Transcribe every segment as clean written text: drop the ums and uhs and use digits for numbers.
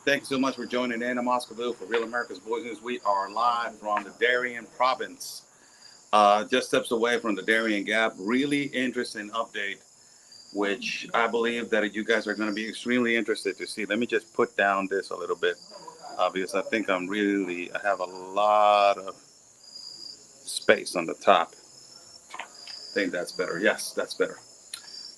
Thanks so much for joining in. I'm Oscar Bill for Real America's Voices. We are live from the Darien province, just steps away from the Darien Gap. Really interesting update, which I believe that you guys are going to be extremely interested to see. Let me just put down this a little bit because I think I have a lot of space on the top. I think that's better. Yes, that's better.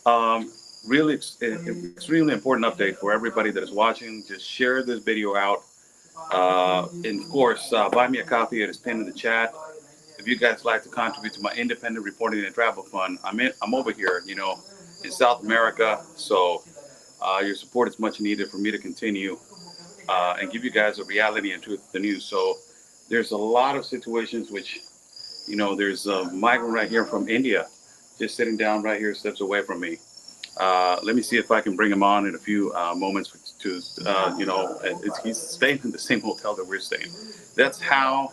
Um, really, extremely important update for everybody that is watching. Just share this video out. And of course, buy me a copy. It is pinned in the chat. If you guys like to contribute to my independent reporting and travel fund, I'm over here, in South America. So your support is much needed for me to continue and give you guys a reality and truth of the news. So there's a lot of situations which, there's a migrant right here from India, just sitting down right here, steps away from me. Let me see if I can bring him on in a few moments to, he's staying in the same hotel that we're staying. That's how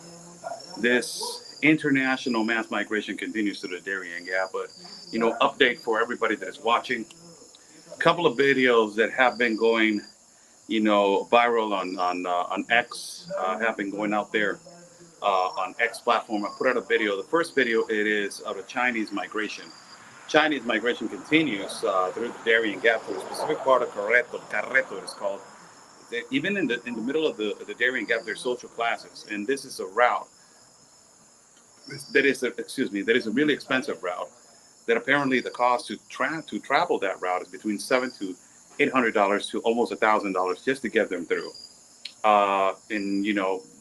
this international mass migration continues to the Darien Gap. But, update for everybody that is watching. A couple of videos that have been going, viral on X, have been going out there on X platform. I put out a video. The first video, it is of a Chinese migration. Chinese migration continues through the Darien Gap to a specific part of Carreto it is called. Even in the middle of the Darien Gap, there's social classes, and this is a route that is a really expensive route. That apparently the cost to travel that route is between $700 to almost $1,000 just to get them through. And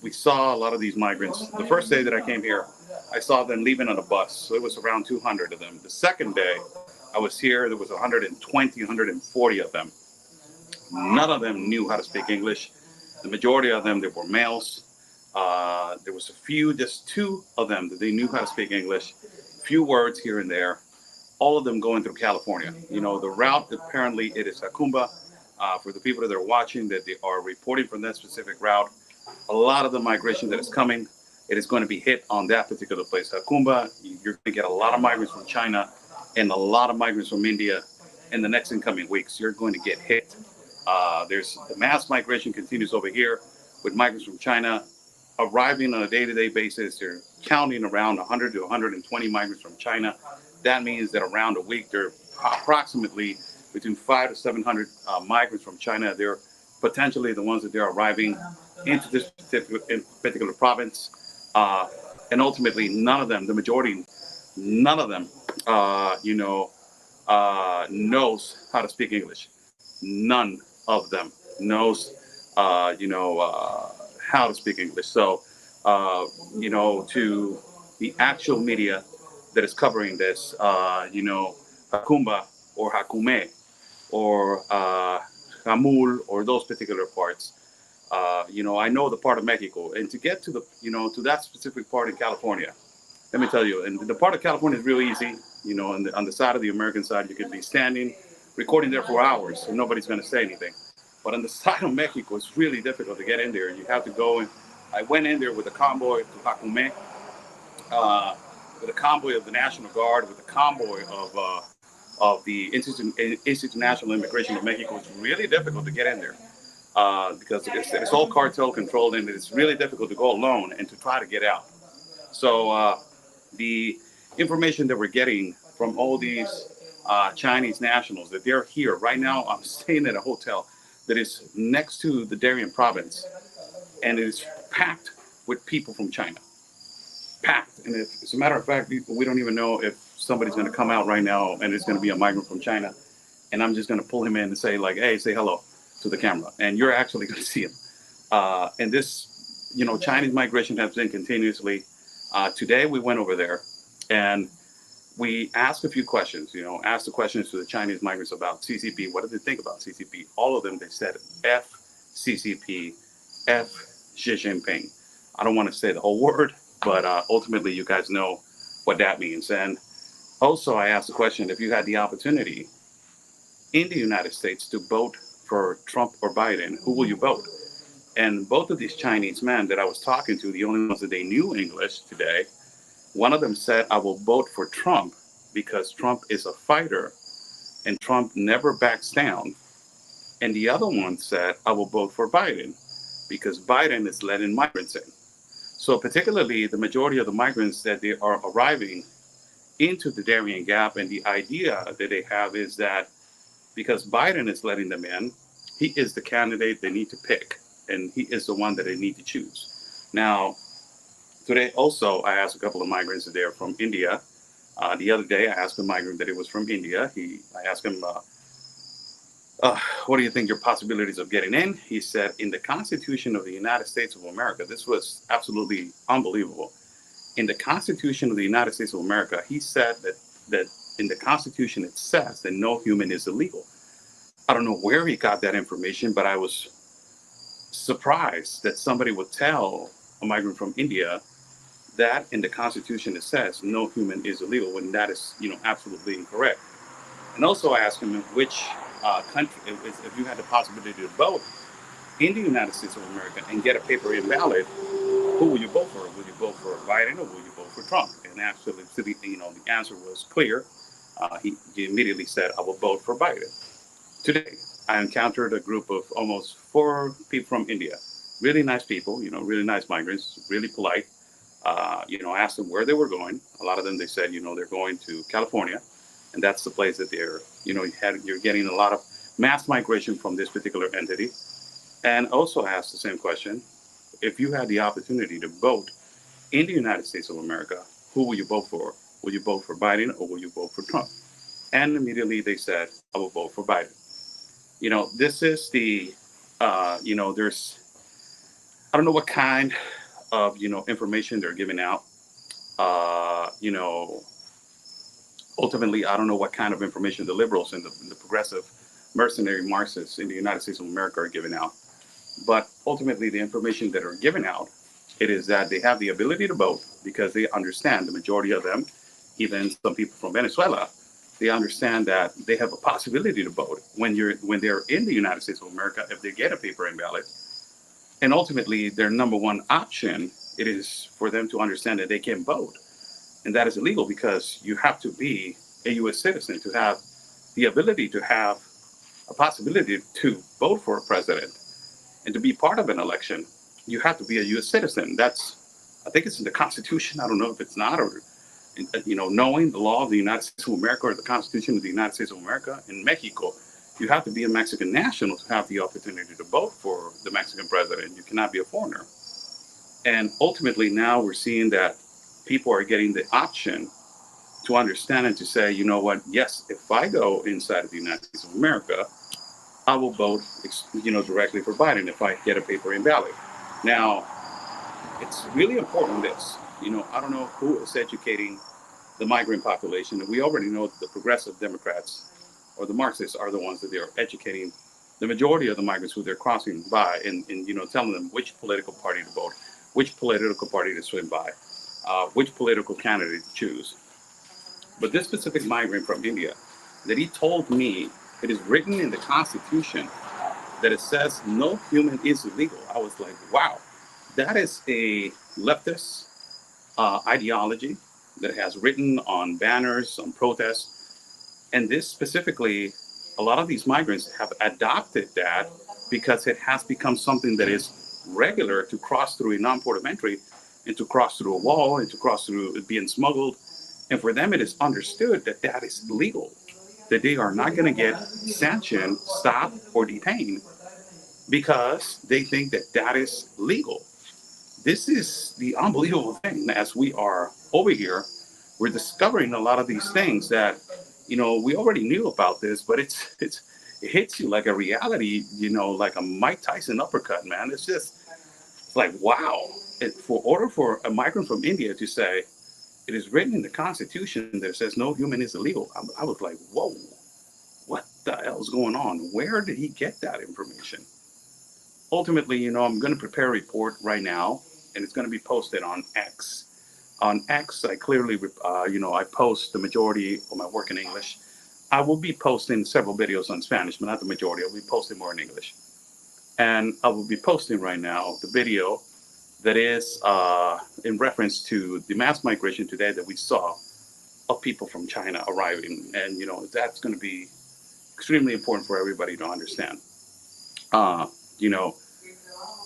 we saw a lot of these migrants. The first day that I came here, I saw them leaving on a bus. So it was around 200 of them. The second day I was here, there was 120, 140 of them. None of them knew how to speak English. The majority of them, they were males. There was a few, just two of them that they knew how to speak English. Few words here and there. All of them going through California. The route, apparently it is Jacumba. For the people that are watching, that they are reporting from that specific route, a lot of the migration that is coming, it is going to be hit on that particular place. Jacumba, you're going to get a lot of migrants from China and a lot of migrants from India in the next incoming weeks. You're going to get hit. There's the mass migration continues over here with migrants from China arriving on a day-to-day basis. They're counting around 100 to 120 migrants from China. That means that around a week, there are approximately between 500 to 700 migrants from China. They're potentially the ones that they're arriving into this particular province. And ultimately, none of them, the majority, none of them, knows how to speak English. None of them knows, how to speak English. So, to the actual media that is covering this, Hakumba or Hakume or Hamul or those particular parts. I know the part of Mexico, and to get to to that specific part in California, let me tell you, and the part of California is real easy. On the side of the American side, you could be standing, recording there for hours, and nobody's going to say anything. But on the side of Mexico, it's really difficult to get in there. You have to go, and I went in there with a convoy to Hakume, with a convoy of the National Guard, with a convoy of the Institute National Immigration of Mexico. It's really difficult to get in there because it's all cartel controlled, and it's really difficult to go alone and to try to get out. So the information that we're getting from all these Chinese nationals that they're here right now, I'm staying at a hotel that is next to the Darien province, and it is packed with people from China. Packed. And as a matter of fact, we don't even know if somebody's going to come out right now and it's going to be a migrant from China. And I'm just going to pull him in and say, like, hey, say hello to the camera. And you're actually going to see him. And this, Chinese migration has been continuously. Today we went over there and we asked a few questions, asked the questions to the Chinese migrants about CCP. What did they think about CCP? All of them, they said F CCP, F Xi Jinping. I don't want to say the whole word, but ultimately you guys know what that means. And also I asked the question, if you had the opportunity in the United States to vote for Trump or Biden, who will you vote? And both of these Chinese men that I was talking to, the only ones that they knew English today, one of them said, I will vote for Trump because Trump is a fighter and Trump never backs down And the other one said, I will vote for Biden because Biden is letting migrants in. So particularly the majority of the migrants that they are arriving into the Darien Gap, and the idea that they have is that because Biden is letting them in, he is the candidate they need to pick, and he is the one that they need to choose. Now, today also, I asked a couple of migrants that they are from India. The other day, I asked a migrant that he was from India. I asked him, what do you think your possibilities of getting in? He said, in the Constitution of the United States of America, this was absolutely unbelievable. In the Constitution of the United States of America, he said that in the Constitution it says that no human is illegal. I don't know where he got that information, but I was surprised that somebody would tell a migrant from India that in the Constitution it says no human is illegal when that is, absolutely incorrect. And also I asked him which country, if you had the possibility to vote in the United States of America and get a paper invalid, who will you vote for? Will you vote for Biden or will you vote for Trump? And actually, the answer was clear. He immediately said, I will vote for Biden. Today, I encountered a group of almost 4 people from India. Really nice people, really nice migrants, really polite. I asked them where they were going. A lot of them, they said, they're going to California. And that's the place that they're, you're getting a lot of mass migration from this particular entity. And also asked the same question. If you had the opportunity to vote in the United States of America, who will you vote for? Will you vote for Biden or will you vote for Trump? And immediately they said, I will vote for Biden. This is there's, I don't know what kind of, information they're giving out. Uh, you know, Ultimately, I don't know what kind of information the liberals and the progressive mercenary Marxists in the United States of America are giving out. But ultimately, the information that are given out, it is that they have the ability to vote because they understand, the majority of them, even some people from Venezuela, they understand that they have a possibility to vote when they're in the United States of America if they get a paper invalid. And ultimately, their number one option, it is for them to understand that they can vote, and that is illegal because you have to be a U.S. citizen to have the ability to have a possibility to vote for a president and to be part of an election. You have to be a U.S. citizen. I think it's in the Constitution. I don't know if it's not, or knowing the law of the United States of America or the Constitution of the United States of America. In Mexico, you have to be a Mexican national to have the opportunity to vote for the Mexican president. You cannot be a foreigner. And ultimately, now we're seeing that people are getting the option to understand and to say, you know what, yes, if I go inside of the United States of America, I will vote, directly for Biden if I get a paper invalid. Now, it's really important this. I don't know who is educating the migrant population. And we already know that the progressive Democrats or the Marxists are the ones that they are educating the majority of the migrants who they're crossing by and telling them which political party to vote, which political party to swim by, which political candidate to choose. But this specific migrant from India, that he told me it is written in the Constitution that it says no human is illegal. I was like, wow, that is a leftist ideology that has written on banners, on protests. And this specifically, a lot of these migrants have adopted that because it has become something that is regular to cross through a non-port of entry and to cross through a wall and to cross through being smuggled. And for them, it is understood that that is illegal, that they are not going to get sanctioned, stopped, or detained because they think that that is legal. This is the unbelievable thing. As we are over here, we're discovering a lot of these things that, we already knew about this, but it hits you like a reality, like a Mike Tyson uppercut, man. It's like, wow. For order for a migrant from India to say, it is written in the Constitution that says no human is illegal. I was like, whoa, what the hell is going on? Where did he get that information? Ultimately, I'm going to prepare a report right now, and it's going to be posted on X. On X, I clearly, I post the majority of my work in English. I will be posting several videos on Spanish, but not the majority. I'll be posting more in English. And I will be posting right now the video that is in reference to the mass migration today that we saw of people from China arriving. And, that's going to be extremely important for everybody to understand. Uh, you know,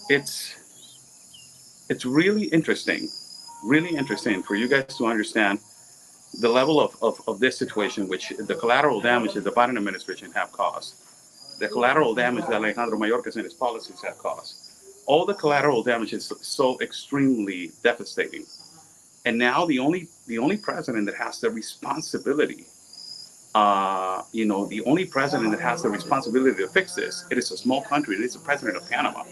it's really interesting for you guys to understand the level of this situation, which the collateral damage that the Biden administration have caused, the collateral damage that Alejandro Mayorkas and his policies have caused. All the collateral damage is so extremely devastating. And now the only president that has the responsibility, the only president that has the responsibility to fix this, it is a small country. It is the president of Panama,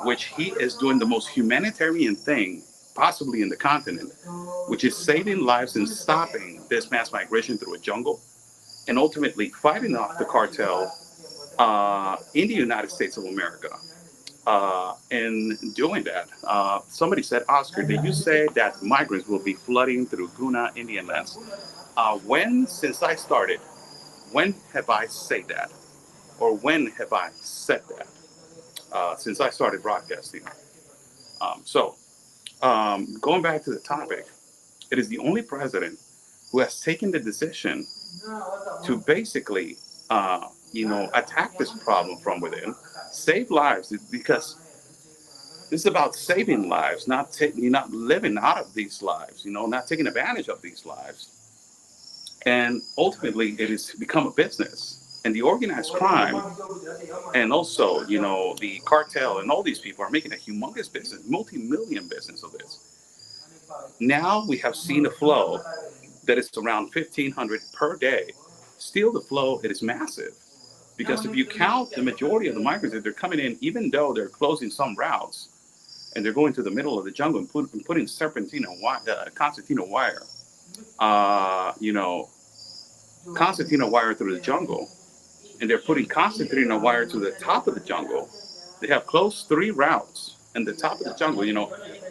which he is doing the most humanitarian thing possibly in the continent, which is saving lives and stopping this mass migration through a jungle, and ultimately fighting off the cartel in the United States of America. In doing that, somebody said, Oscar, did you say that migrants will be flooding through Guna Indian lands? Since I started, when have I said that? Or when have I said that? Since I started broadcasting. So, going back to the topic, it is the only president who has taken the decision to basically, attack this problem from within, save lives, because this is about saving lives, not living out of these lives, not taking advantage of these lives. And ultimately, it has become a business. And the organized crime, and also, the cartel and all these people are making a humongous business, multi-million business of this. Now we have seen a flow that is around 1,500 per day. Still, the flow, it is massive. Because if you count the majority of the migrants that they're coming in, even though they're closing some routes, and they're going to the middle of the jungle and putting concertina wire, uh, you know, concertina wire through the jungle, and they're putting concertina wire to the top of the jungle. They have closed 3 routes in the top of the jungle.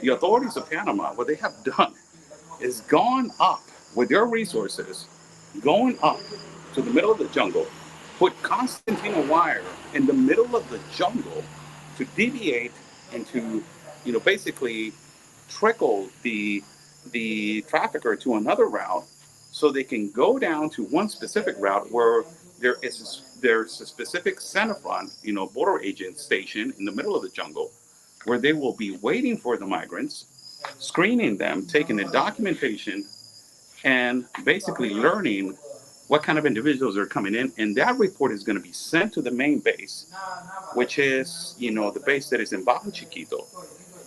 The authorities of Panama, what they have done is gone up with their resources, going up to the middle of the jungle, put concertina wire in the middle of the jungle to deviate and to, basically trickle the trafficker to another route, so they can go down to one specific route where there's a specific center front, border agent station in the middle of the jungle, where they will be waiting for the migrants, screening them, taking the documentation, and basically learning what kind of individuals are coming in. And that report is going to be sent to the main base, which is, the base that is in Bajo Chiquito.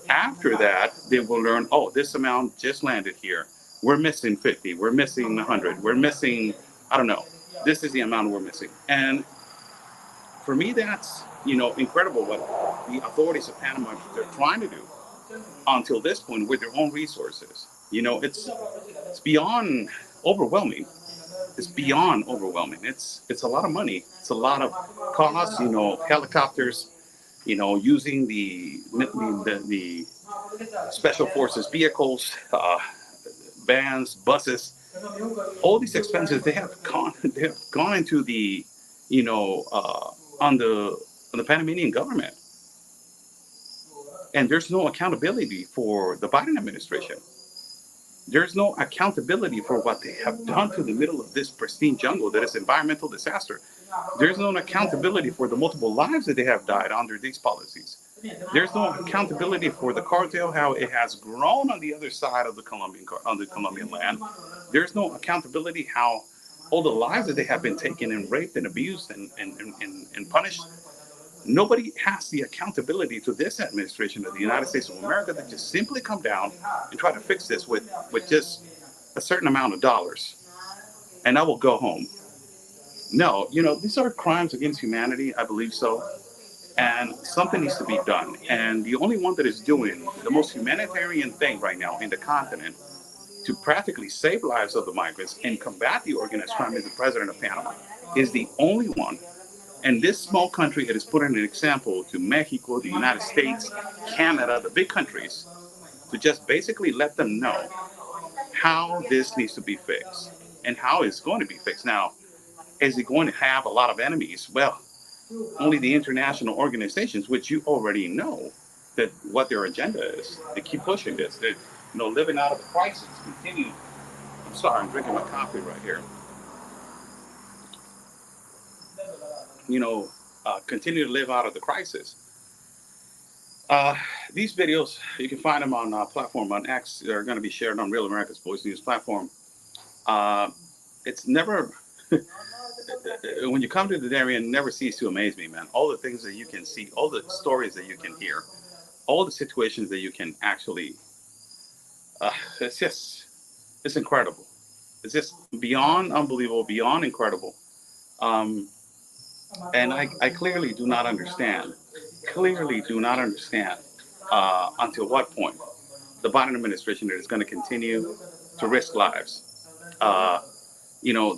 After that, they will learn, oh, this amount just landed here. We're missing 50. We're missing 100. We're missing, I don't know. This is the amount we're missing. And for me, that's, incredible what the authorities of Panama they're trying to do until this point with their own resources. It's beyond overwhelming. It's beyond overwhelming. It's a lot of money. It's a lot of costs. Helicopters. Using the special forces vehicles, vans, buses. All these expenses they have gone into the on the Panamanian government, and there's no accountability for the Biden administration. There's no accountability for what they have done to the middle of this pristine jungle that is environmental disaster. There's no accountability for the multiple lives that they have died under these policies. There's no accountability for the cartel, how it has grown on the other side of the Colombian land. There's no accountability how all the lives that they have been taken and raped and abused and punished. Nobody has the accountability to this administration of the United States of America that just simply come down and try to fix this with just a certain amount of dollars. And I will go home. No, these are crimes against humanity. I believe so. And something needs to be done. And the only one that is doing the most humanitarian thing right now in the continent to practically save lives of the migrants and combat the organized crime is the president of Panama. Is the only one. And this small country, it is putting an example to Mexico, the United States, Canada, the big countries, to just basically let them know how this needs to be fixed and how it's going to be fixed. Now, is it going to have a lot of enemies? Well, only the international organizations, which you already know that what their agenda is. They keep pushing this. They're, living out of the crisis, continue. I'm sorry, I'm drinking my coffee right here. You know, continue to live out of the crisis. Uh, these videos, you can find them on platform on X. They're going to be shared on Real America's Voice News platform. Uh, it's never, when you come to the Darien, never cease to amaze me, man. All the things that you can see, all the stories that you can hear, all the situations that you can actually, it's just, it's incredible. It's just beyond unbelievable, beyond incredible. Um, and I clearly do not understand, until what point the Biden administration is going to continue to risk lives. Uh,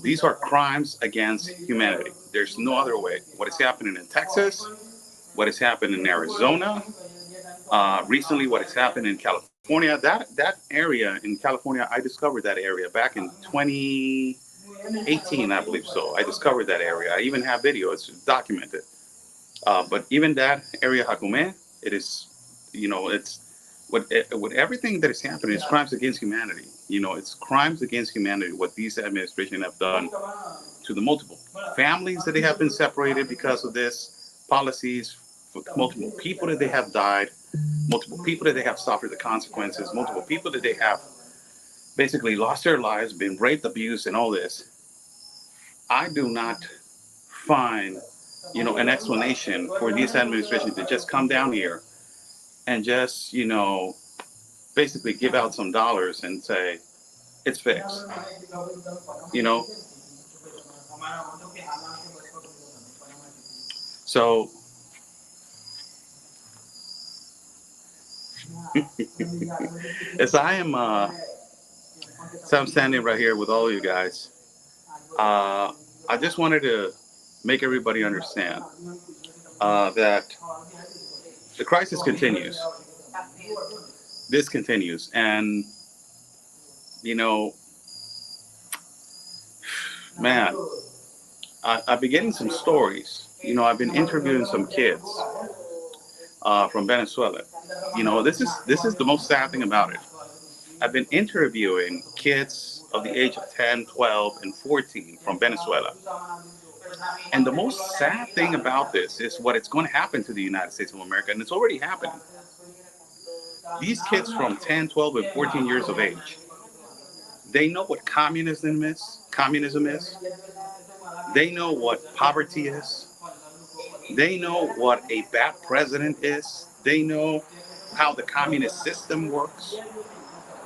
these are crimes against humanity. There's no other way. What is happening in Texas, what is happening in Arizona, recently what has happened in California. That area in California, I discovered that area back in 2018, I believe so. I discovered that area. I even have video. It's documented. But even that area, Hakume, it is, it's what everything that is happening is crimes against humanity. It's crimes against humanity what these administration have done to the multiple families that they have been separated because of this policies, for multiple people that they have died, multiple people that they have suffered the consequences, multiple people that they have basically lost their lives, been raped, abused, and all this. I do not find, an explanation for this administration to just come down here and just, basically give out some dollars and say it's fixed. You know, so as I am, so I'm standing right here with all of you guys. I just wanted to make everybody understand that the crisis continues. This continues, and you know, man, I've been getting some stories. I've been interviewing some kids from Venezuela. This is the most sad thing about it. I've been interviewing kids of the age of 10, 12, and 14 from Venezuela. And the most sad thing about this is what it's going to happen to the United States of America, and it's already happening. These kids from 10, 12, and 14 years of age, they know what communism is. They know what poverty is. They know what a bad president is. They know how the communist system works.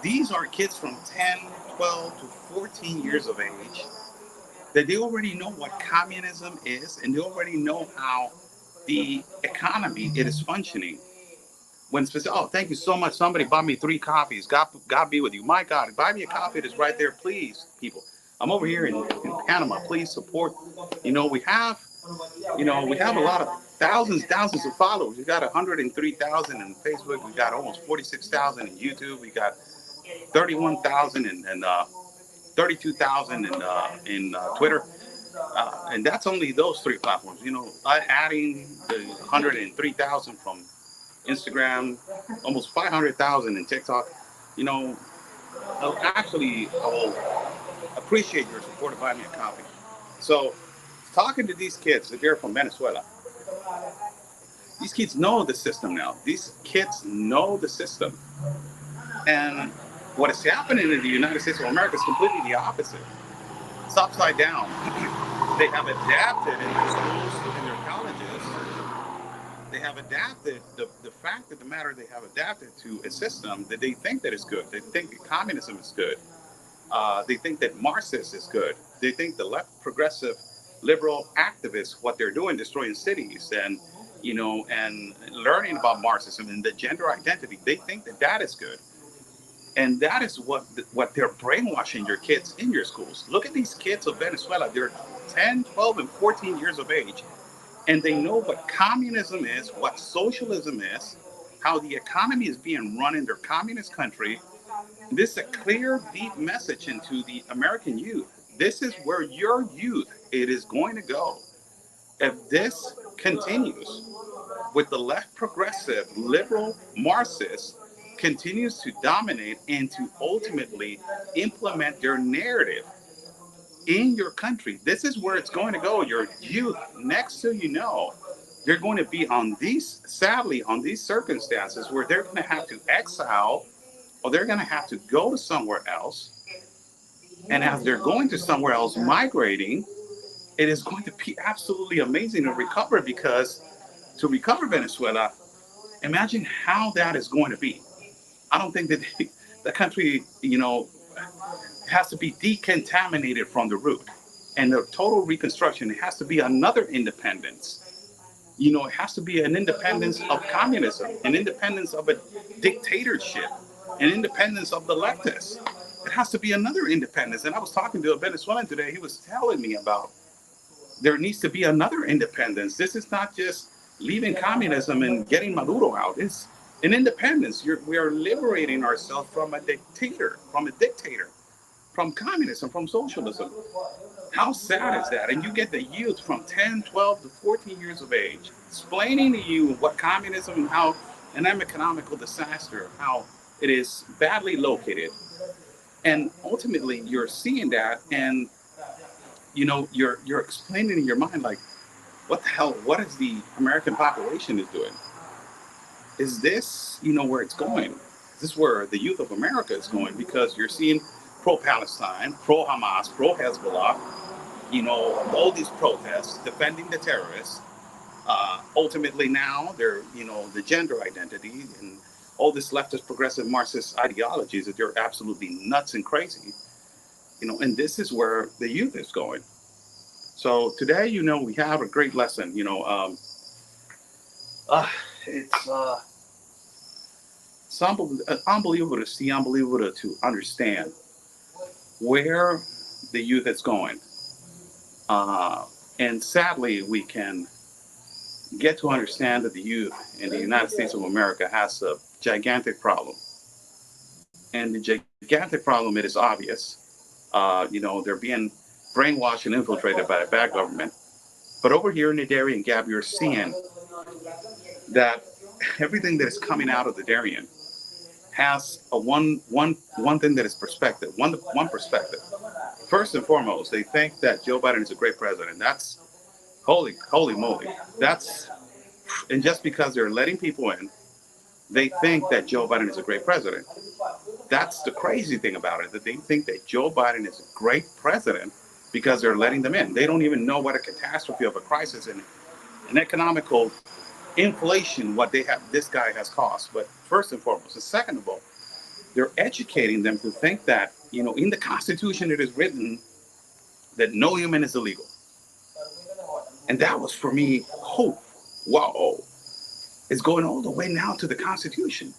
These are kids from 10, 12 to 14 years of age that they already know what communism is, and they already know how the economy it is functioning. Oh, thank you so much. Somebody bought me 3 coffees. God be with you. My God, buy me a coffee. It is right there, please, people. I'm over here in Panama. Please support. We have a lot of thousands of followers. We got 103,000 in Facebook. We got almost 46,000 in YouTube. We got 31,000 and 32,000 in Twitter. And that's only those 3 platforms. Adding the 103,000 from Instagram, almost 500,000 in TikTok. I will appreciate your support of buying me a coffee. So, talking to these kids that they're from Venezuela, these kids know the system now. These kids know the system. And what is happening in the United States of America is completely the opposite. It's upside down. They have adapted in their schools, in their colleges. They have adapted, the fact of the matter, they have adapted to a system that they think that is good. They think that communism is good. They think that Marxist is good. They think the left progressive liberal activists, what they're doing, destroying cities and learning about Marxism and the gender identity, they think that that is good. And that is what they're brainwashing your kids in your schools. Look at these kids of Venezuela. They're 10, 12, and 14 years of age. And they know what communism is, what socialism is, how the economy is being run in their communist country. This is a clear, deep message into the American youth. This is where your youth, it is going to go. If this continues with the left progressive, liberal Marxists continues to dominate and to ultimately implement their narrative, in your country. This is where it's going to go. Your youth, next to they're going to be on these, sadly, on these circumstances where they're going to have to exile or they're going to have to go to somewhere else. And as they're going to somewhere else, migrating, it is going to be absolutely amazing to recover because to recover Venezuela, imagine how that is going to be. I don't think that the country, has to be decontaminated from the root. And the total reconstruction, it has to be another independence. It has to be an independence of communism, an independence of a dictatorship, an independence of the leftists. It has to be another independence. And I was talking to a Venezuelan today. He was telling me about there needs to be another independence. This is not just leaving communism and getting Maduro out. It's an independence. We are liberating ourselves from a dictator, from communism, from socialism. How sad is that? And you get the youth from 10, 12 to 14 years of age explaining to you what communism and how an economical disaster, how it is badly located. And ultimately, you're seeing that, and you're explaining in your mind like, what the hell? What is the American population is doing? Is this where it's going? Is this where the youth of America is going? Because you're seeing pro-Palestine, pro-Hamas, pro-Hezbollah, all these protests defending the terrorists. Ultimately now they're, the gender identity and all this leftist progressive Marxist ideologies that they're absolutely nuts and crazy, and this is where the youth is going. So today, we have a great lesson, it's unbelievable to see, unbelievable to understand where the youth is going. And sadly, we can get to understand that the youth in the United States of America has a gigantic problem. And the gigantic problem, it is obvious. They're being brainwashed and infiltrated by a bad government. But over here in the Darien Gap, you're seeing that everything that is coming out of the Darien has a one thing that is perspective, one perspective. First and foremost, they think that Joe Biden is a great president. That's holy moly. And just because they're letting people in, they think that Joe Biden is a great president. That's the crazy thing about it, that they think that Joe Biden is a great president because they're letting them in. They don't even know what a catastrophe of a crisis and an economical inflation, what this guy has caused. But first and foremost, and second of all, they're educating them to think that, in the Constitution it is written that no human is illegal. And that was for me, wow. It's going all the way now to the Constitution.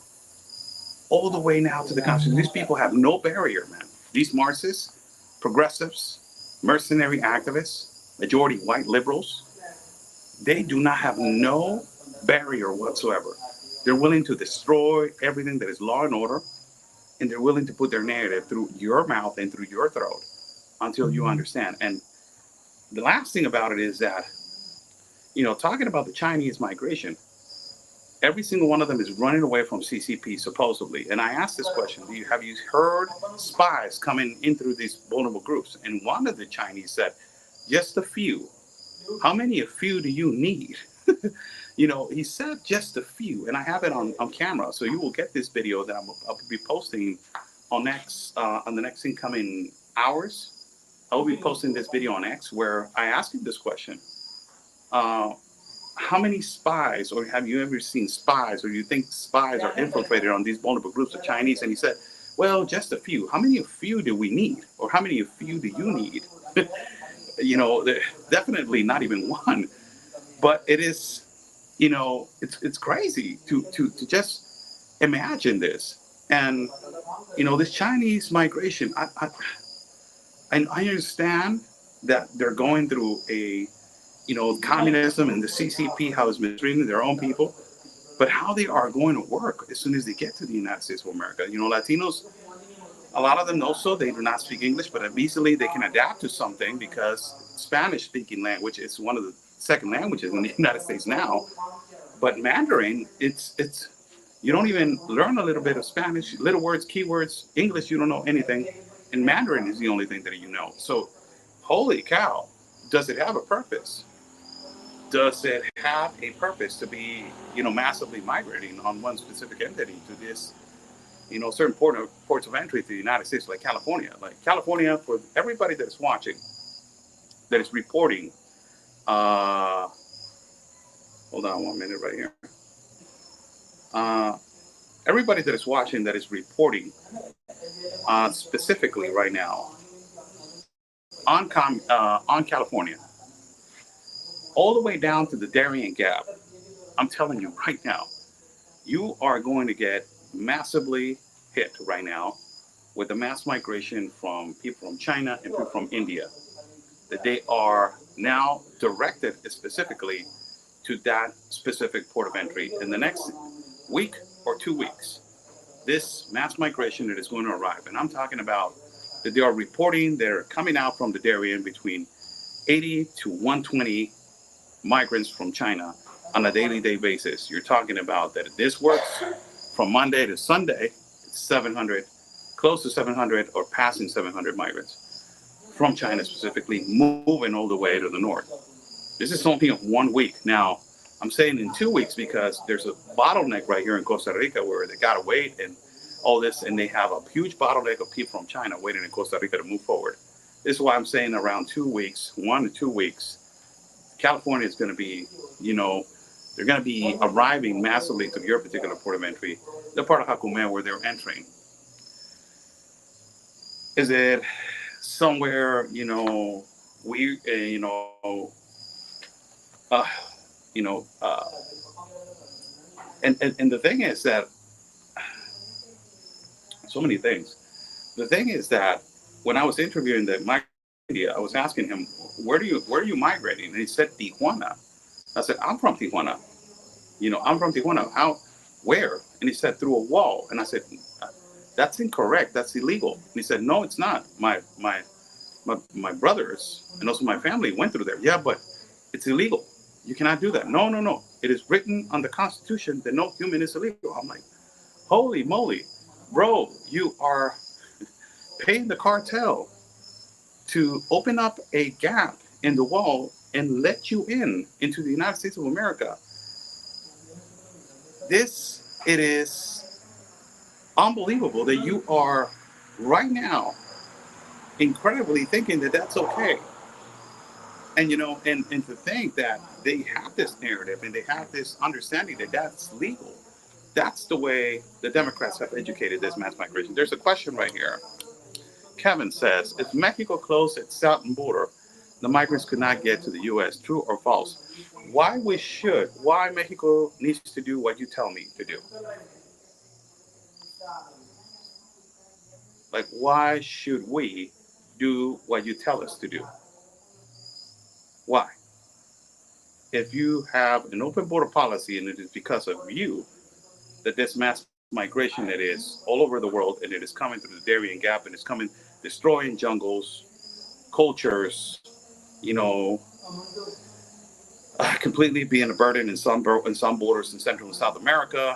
All the way now to the Constitution. These people have no barrier, man. These Marxists, progressives, mercenary activists, majority white liberals, they do not have no barrier whatsoever. They're willing to destroy everything that is law and order, and they're willing to put their narrative through your mouth and through your throat until you understand. And the last thing about it is that, talking about the Chinese migration, every single one of them is running away from CCP, supposedly. And I asked this question, have you heard spies coming in through these vulnerable groups? And one of the Chinese said, just a few. How many a few do you need? He said just a few, and I have it on camera. So you will get this video that I'll be posting on X, on the next incoming hours. I will be posting this video on X where I asked him this question. How many spies, or have you ever seen spies, or you think spies are infiltrated on these vulnerable groups of Chinese? And he said, well, just a few. How many a few do we need? Or how many a few do you need? Definitely not even one. But it is, it's crazy to just imagine this. And, this Chinese migration, I understand that they're going through a, communism and the CCP, how it's mistreating their own people, but how they are going to work as soon as they get to the United States of America. Latinos, a lot of them also, they do not speak English, but easily they can adapt to something because Spanish-speaking language is one of the second languages in the United States now. But Mandarin, it's you don't even learn a little bit of Spanish, little words, keywords. English, you don't know anything. And Mandarin is the only thing that you know. So holy cow, does it have a purpose? Does it have a purpose to be, massively migrating on one specific entity to this, certain ports of entry to the United States, like California? Like California, for everybody that is watching, that is reporting, uh, hold on 1 minute right here. Uh, Everybody that is watching that is reporting specifically right now on California, all the way down to the Darien Gap, I'm telling you right now, you are going to get massively hit right now with the mass migration from people from China and people from India. That they are now directed specifically to that specific port of entry in the next week or 2 weeks. This mass migration that is going to arrive, and I'm talking about that they are reporting they're coming out from the Darien between 80 to 120 migrants from China on a daily day basis. You're talking about that this works from Monday to Sunday, it's 700, close to 700 or passing 700 migrants from China specifically, moving all the way to the north. This is something of 1 week. Now, I'm saying in 2 weeks because there's a bottleneck right here in Costa Rica where they got to wait and all this, and they have a huge bottleneck of people from China waiting in Costa Rica to move forward. This is why I'm saying around 2 weeks, 1 to 2 weeks, California is going to be, they're going to be arriving massively to your particular port of entry, the part of Hakume where they're entering. Is it somewhere, we, uh, you know, uh, and the thing is that so many things. The thing is that when I was interviewing the migrant India, I was asking him, where are you migrating? And he said Tijuana. I said, I'm from Tijuana. I'm from Tijuana. How? Where? And he said, through a wall. And I said, that's incorrect. That's illegal. And he said, no, it's not. My brothers and also my family went through there. Yeah, but it's illegal. You cannot do that. No, no, no. It is written on the Constitution that no human is illegal. I'm like, holy moly, bro, you are paying the cartel to open up a gap in the wall and let you in into the United States of America. It is unbelievable that you are right now incredibly thinking that that's okay. And, and to think that they have this narrative and they have this understanding that that's legal. That's the way the Democrats have educated this mass migration. There's a question right here. Kevin says, if Mexico closed its southern border, the migrants could not get to the U.S. True or false? Why Mexico needs to do what you tell me to do? Like, why should we do what you tell us to do? Why? If you have an open border policy and it is because of you that this mass migration that is all over the world and it is coming through the Darien Gap and it's coming destroying jungles, cultures, you know, completely being a burden in some borders in Central and South America,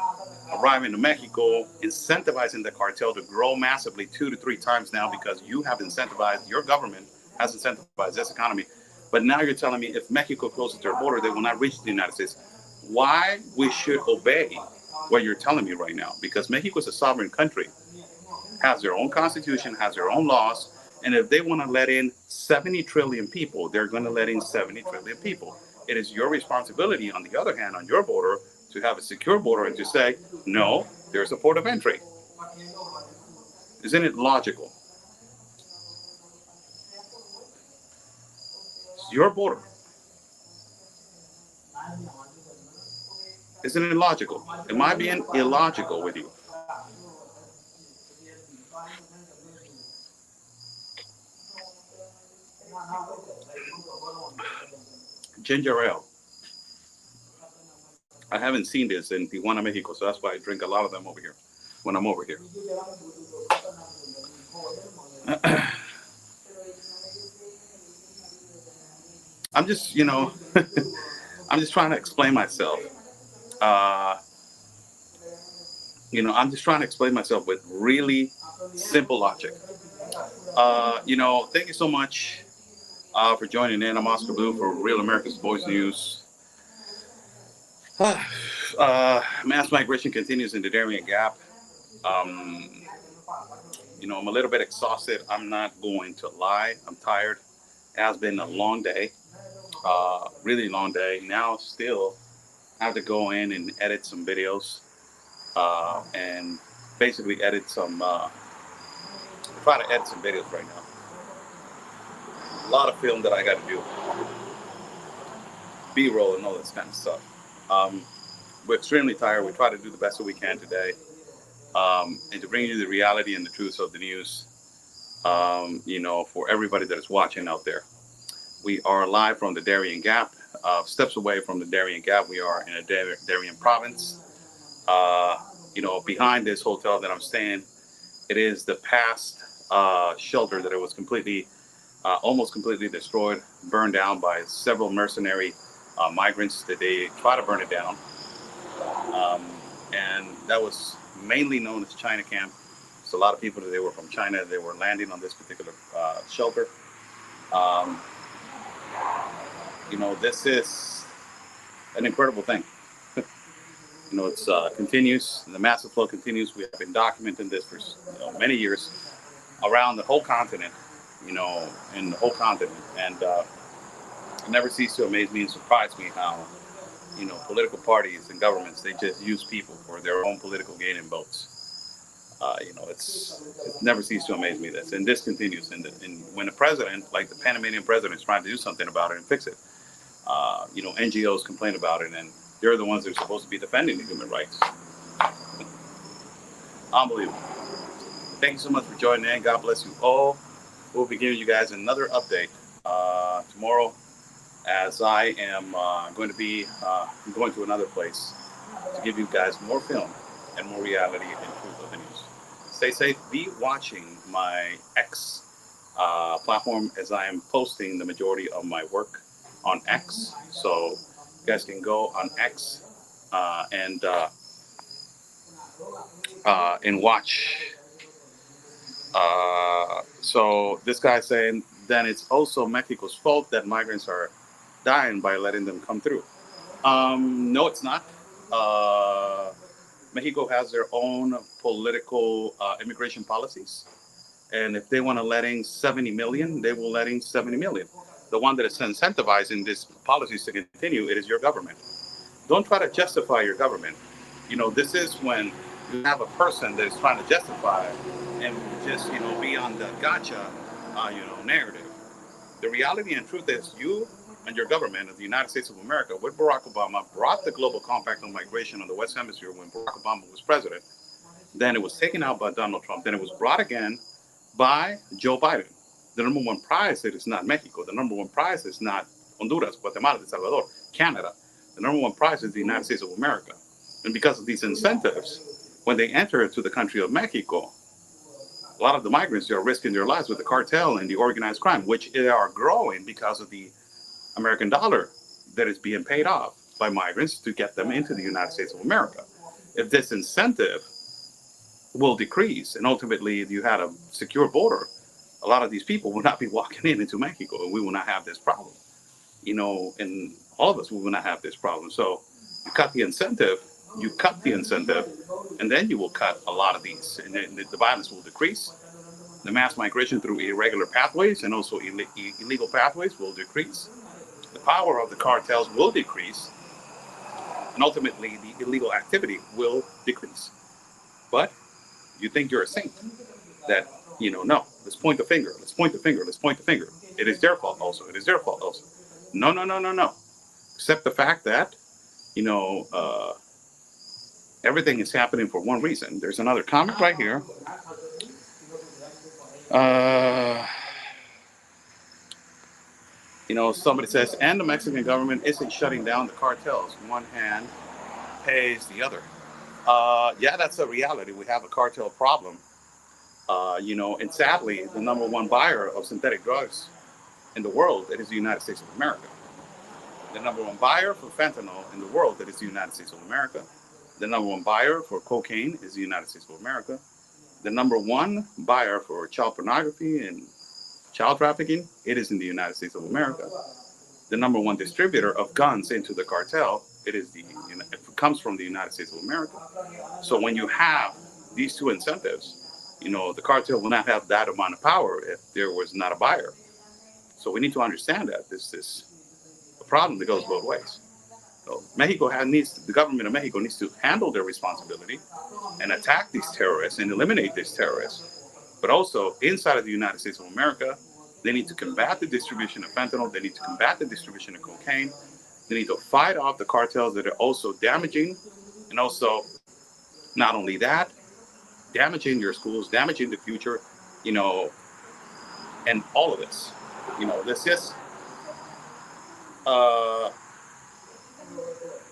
arriving to Mexico, incentivizing the cartel to grow massively 2 to 3 times now because you have incentivized, your government has incentivized this economy. But now you're telling me if Mexico closes their border, they will not reach the United States. Why we should obey what you're telling me right now? Because Mexico is a sovereign country, has their own constitution, has their own laws, and if they want to let in 70 trillion people, they're going to let in 70 trillion people. It is your responsibility, on the other hand, on your border, to have a secure border and to say, no, there's a port of entry. Isn't it logical? It's your border. Isn't it logical? Am I being illogical with you? Ginger ale. I haven't seen this in Tijuana, Mexico, so that's why I drink a lot of them over here when I'm over here. I'm just, I'm just trying to explain myself. Uh, I'm just trying to explain myself with really simple logic. Thank you so much, for joining in. I'm Oscar Blue for Real America's Boys News. Mass migration continues in the Darien Gap. Um, I'm a little bit exhausted. I'm not going to lie. I'm tired. It has been a long day, really long day. Now, still have to go in and edit some videos and basically try to edit some videos right now. A lot of film that I got to do, B-roll and all this kind of stuff. We're extremely tired. We try to do the best that we can today, and to bring you the reality and the truth of the news. For everybody that is watching out there, we are live from the Darien Gap, steps away from the Darien Gap. We are in a Darien province. Behind this hotel that I'm staying, it is the past shelter that it was almost completely destroyed, burned down by several mercenary migrants that they try to burn it down. And that was mainly known as China Camp. So a lot of people that they were from China, they were landing on this particular shelter. Um, this is an incredible thing. It's continues. The massive flow continues. We have been documenting this for many years around the whole continent. In the whole continent, and it never ceases to amaze me and surprise me how political parties and governments, they just use people for their own political gain and votes. It never ceases to amaze me this, and this continues. And when a president, like the Panamanian president, is trying to do something about it and fix it, NGOs complain about it, and they're the ones that are supposed to be defending the human rights. Unbelievable. Thank you so much for joining in. God bless you all. We'll be giving you guys another update tomorrow, as I am going to be going to another place to give you guys more film and more reality and truth of the news. Stay safe. Be watching my X platform, as I am posting the majority of my work on X. So you guys can go on X and watch. So this guy's saying then it's also Mexico's fault that migrants are dying by letting them come through. No, it's not. Mexico has their own political immigration policies. And if they want to let in 70 million, they will let in 70 million. The one that is incentivizing these policies to continue, it is your government. Don't try to justify your government. This is when you have a person that is trying to justify and just, be on the gotcha, narrative. The reality and truth is you and your government of the United States of America with Barack Obama brought the global compact on migration on the West Hemisphere when Barack Obama was president. Then it was taken out by Donald Trump. Then it was brought again by Joe Biden. The number one prize is not Mexico. The number one prize is not Honduras, Guatemala, El Salvador, Canada. The number one prize is the United States of America. And because of these incentives, when they enter into the country of Mexico, a lot of the migrants are risking their lives with the cartel and the organized crime, which are growing because of the American dollar that is being paid off by migrants to get them into the United States of America. If this incentive will decrease and ultimately if you had a secure border, a lot of these people will not be walking into Mexico and we will not have this problem. And all of us will not have this problem. So you cut the incentive, and then you will cut a lot of these, and then the violence will decrease. The mass migration through irregular pathways and also illegal pathways will decrease. The power of the cartels will decrease, and ultimately the illegal activity will decrease. But you think you're a saint that, no, let's point the finger. It is their fault also. No. Except the fact that, everything is happening for one reason. There's another comment right here. Somebody says, and the Mexican government isn't shutting down the cartels. One hand pays the other. Yeah, that's a reality. We have a cartel problem. And sadly, the number one buyer of synthetic drugs in the world, it is the United States of America. The number one buyer for fentanyl in the world, that is the United States of America. The number one buyer for cocaine is the United States of America. The number one buyer for child pornography and child trafficking, it is in the United States of America. The number one distributor of guns into the cartel, it comes from the United States of America. So when you have these two incentives, the cartel will not have that amount of power if there was not a buyer. So we need to understand that this is a problem that goes both ways. So the government of Mexico needs to handle their responsibility and attack these terrorists and eliminate these terrorists. But also inside of the United States of America, they need to combat the distribution of fentanyl. They need to combat the distribution of cocaine. They need to fight off the cartels that are also damaging, and also not only that, damaging your schools, damaging the future, and all of this. This is, uh,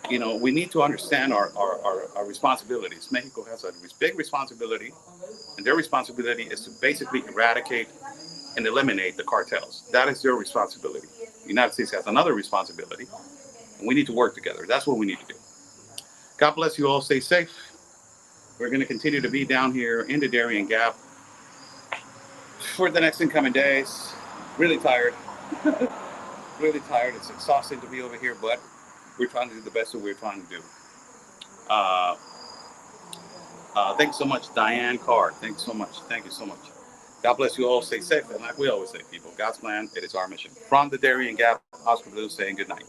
we need to understand our responsibilities. Mexico has a big responsibility, and their responsibility is to basically eradicate and eliminate the cartels. That is their responsibility. The United States has another responsibility, and we need to work together. That's what we need to do. God bless you all. Stay safe. We're going to continue to be down here in the Darien Gap for the next incoming days. Really tired. Really tired. It's exhausting to be over here, but we're trying to do the best that we're trying to do. Thanks so much, Diane Carr. Thanks so much. Thank you so much. God bless you all. Stay safe. And like we always say, people, God's plan, it is our mission. From the Darien Gap, Oscar Blue saying good night.